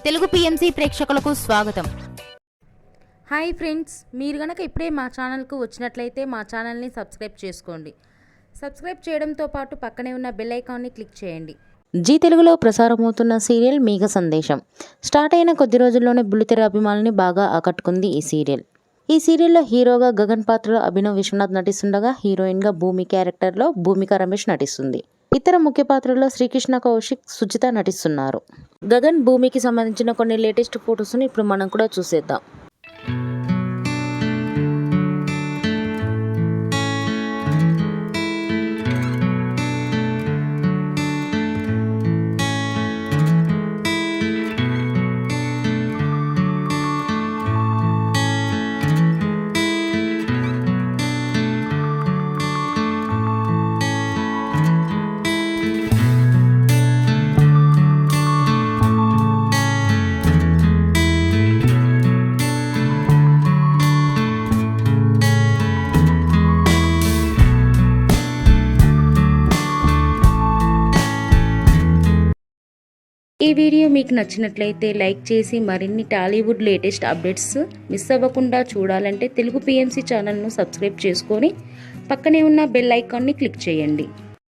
Telugu PMC ప్రేక్షకులకు స్వాగతం. Hi friends, మీరు గనక ఇప్పుడే మా ఛానల్కు వచ్చినట్లయితే మా ఛానల్ని సబ్స్క్రైబ్ చేసుకోండి. సబ్స్క్రైబ్ చేయడంతో పాటు పక్కనే ఉన్న బెల్ ఐకాన్ని క్లిక్ చేయండి. జీ తెలుగులో ప్రసారమవుతున్న సీరియల్ మేఘ సందేశం స్టార్ట్ అయిన కొద్ది రోజుల్లోనే బుల్లితెర అభిమానుల్ని బాగా ఆకట్టుకుంది ఈ సీరియల్. ఈ సీరియల్లో హీరోగా గగన్ పాత్రలో అభినవ్ విశ్వనాథ్ నటిస్తుండగా హీరోయిన్గా భూమి క్యారెక్టర్లో భూమిక రమేష్ నటిస్తుంది. ఇతర ముఖ్య పాత్రల్లో శ్రీకృష్ణ కౌశిక్, సుజిత నటిస్తున్నారు. గగన్ భూమికి సంబంధించిన కొన్ని లేటెస్ట్ ఫొటోస్ని ఇప్పుడు మనం కూడా చూసేద్దాం. ఈ వీడియో మీకు నచ్చినట్లయితే లైక్ చేసి మరిన్ని టాలీవుడ్ లేటెస్ట్ అప్డేట్స్ మిస్ అవ్వకుండా చూడాలంటే తెలుగు పిఎంసి ఛానల్ను సబ్స్క్రైబ్ చేసుకొని పక్కనే ఉన్న బెల్ ఐకాన్ని క్లిక్ చేయండి.